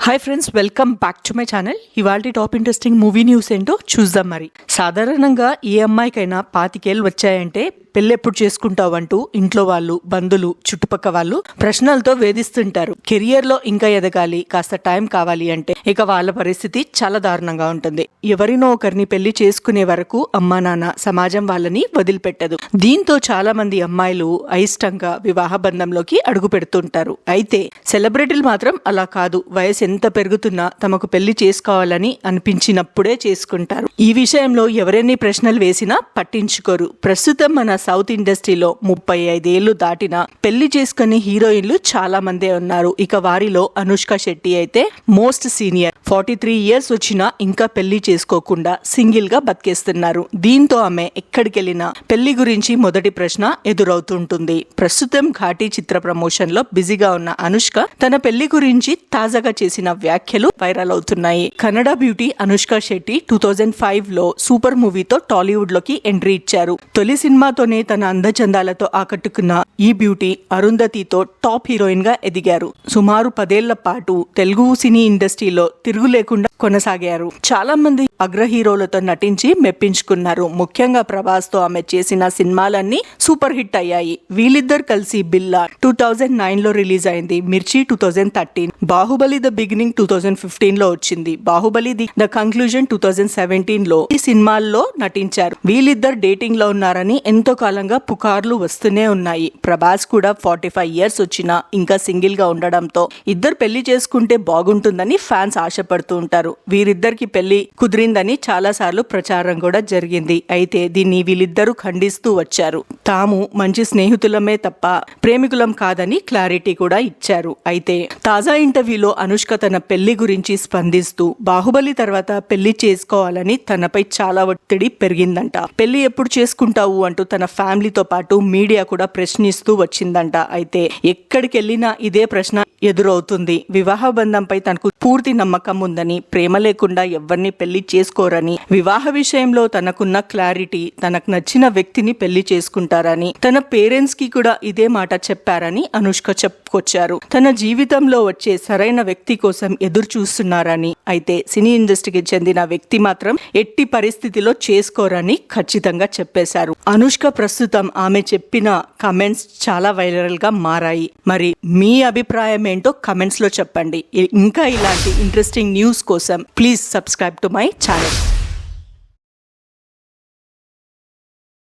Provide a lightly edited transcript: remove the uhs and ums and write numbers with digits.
Hi friends, welcome back to my channel. ఇవాళ top interesting movie news ఏంటో చూద్దాం. మరి సాధారణంగా ఏ అమ్మాయికైనా 25 ఏళ్ళు వచ్చాయంటే పెళ్ళెప్పుడు చేసుకుంటావు అంటూ ఇంట్లో వాళ్ళు, బంధువులు, చుట్టుపక్క వాళ్ళు ప్రశ్నలతో వేధిస్తుంటారు. కెరియర్ లో ఇంకా ఎదగాలి, కాస్త టైం కావాలి అంటే ఇక వాళ్ళ పరిస్థితి చాలా దారుణంగా ఉంటుంది. ఎవరినో ఒకరిని పెళ్లి చేసుకునే వరకు అమ్మా నాన్న, సమాజం వాళ్ళని వదిలిపెట్టదు. దీంతో చాలా మంది అమ్మాయిలు అయిష్టంగా వివాహ బంధంలోకి అడుగు పెడుతుంటారు. అయితే సెలబ్రిటీలు మాత్రం అలా కాదు. వయసు ఎంత పెరుగుతున్నా తమకు పెళ్లి చేసుకోవాలని అనిపించినప్పుడే చేసుకుంటారు. ఈ విషయంలో ఎవరెన్ని ప్రశ్నలు వేసినా పట్టించుకోరు. ప్రస్తుతం మన సౌత్ ఇండస్ట్రీలో 35 ఏళ్లు దాటిన పెళ్లి చేసుకుని హీరోయిన్లు చాలా మందే ఉన్నారు. ఇక వారిలో అనుష్క శెట్టి అయితే మోస్ట్ సీనియర్. 43 ఇయర్స్ వచ్చినా ఇంకా పెళ్లి చేసుకోకుండా సింగిల్ గా బతికేస్తున్నారు. దీంతో ఆమె ఎక్కడికెళ్లినా పెళ్లి గురించి మొదటి ప్రశ్న ఎదురవుతుంటుంది. ప్రస్తుతం ఘాటీ చిత్ర ప్రమోషన్ లో బిజీగా ఉన్న అనుష్క తన పెళ్లి గురించి తాజాగా చేసిన వ్యాఖ్యలు వైరల్ అవుతున్నాయి. కన్నడ బ్యూటీ అనుష్క శెట్టి 2005 లో సూపర్ మూవీతో టాలీవుడ్ లోకి ఎంట్రీ ఇచ్చారు. తొలి సినిమాతోనే తన అందచందాలతో ఆకట్టుకున్న ఈ బ్యూటీ అరుంధతితో టాప్ హీరోయిన్ గా ఎదిగారు. సుమారు 10 ఏళ్ల పాటు తెలుగు సినీ ఇండస్ట్రీలో తిరుగు లేకుండా కొనసాగారు. చాలా మంది అగ్ర హీరోలతో నటించి మెప్పించుకున్నారు. ముఖ్యంగా ప్రభాస్ తో ఆమె చేసిన సినిమాలన్నీ సూపర్ హిట్ అయ్యాయి. వీళ్ళిద్దరు కలిసి బిల్లా 2009 లో రిలీజ్ అయింది. మిర్చి 2013, బాహుబలి ద బిగినింగ్ 2015 లో వచ్చింది. బాహుబలి ద కంక్లూజన్ 2017 లో ఈ సినిమాల్లో నటించారు. వీళ్ళిద్దరు డేటింగ్ లో ఉన్నారని ఎంతో కాలంగా పుకార్లు వస్తూనే ఉన్నాయి. ప్రభాస్ కూడా 45 ఇయర్స్ వచ్చినా ఇంకా సింగిల్ గా ఉండడంతో ఇద్దరు పెళ్లి చేసుకుంటే బాగుంటుందని ఫ్యాన్స్ ఆశపడుతూ ఉంటారు. వీరిద్దరికి పెళ్లి కుదిరిందని చాలా సార్లు ప్రచారం కూడా జరిగింది. అయితే దీన్ని వీళ్ళిద్దరూ ఖండిస్తూ వచ్చారు. తాము మంచి స్నేహితులమే తప్ప ప్రేమికులం కాదని క్లారిటీ కూడా ఇచ్చారు. అయితే తాజా ఇంటర్వ్యూలో అనుష్క తన పెళ్లి గురించి స్పందిస్తూ బాహుబలి తర్వాత పెళ్లి చేసుకోవాలని తనపై చాలా ఒత్తిడి పెరిగిందంట. పెళ్లి ఎప్పుడు చేసుకుంటావు అంటూ తన ఫ్యామిలీతో పాటు మీడియా కూడా ప్రశ్నిస్తూ వచ్చిందంట. అయితే ఎక్కడికి వెళ్ళినా ఇదే ప్రశ్న ఎదురవుతుంది. వివాహ బంధంపై తనకు పూర్తి నమ్మకం ఉందని, ప్రేమ లేకుండా ఎవరిని పెళ్లి చేసుకోరని, వివాహ విషయంలో తనకున్న క్లారిటీ, తనకు నచ్చిన వ్యక్తిని పెళ్లి చేసుకుంటారని, తన పేరెంట్స్ కి కూడా ఇదే మాట చెప్పారని అనుష్క చెప్పుకొచ్చారు. తన జీవితంలో వచ్చే సరైన వ్యక్తి కోసం ఎదురు చూస్తున్నారని, అయితే సినీ ఇండస్ట్రీకి చెందిన వ్యక్తి మాత్రం ఎట్టి పరిస్థితిలో చేసుకోరని ఖచ్చితంగా చెప్పేశారు. అనుష్క ప్రస్తుతం ఆమె చెప్పిన కమెంట్స్ చాలా వైరల్ గా మారాయి. మరి మీ అభిప్రాయం ఏంటో కమెంట్స్ లో చెప్పండి. ఇంకా ఇలాంటి ఇంట్రెస్టింగ్ న్యూస్ కోసం please subscribe to my channel.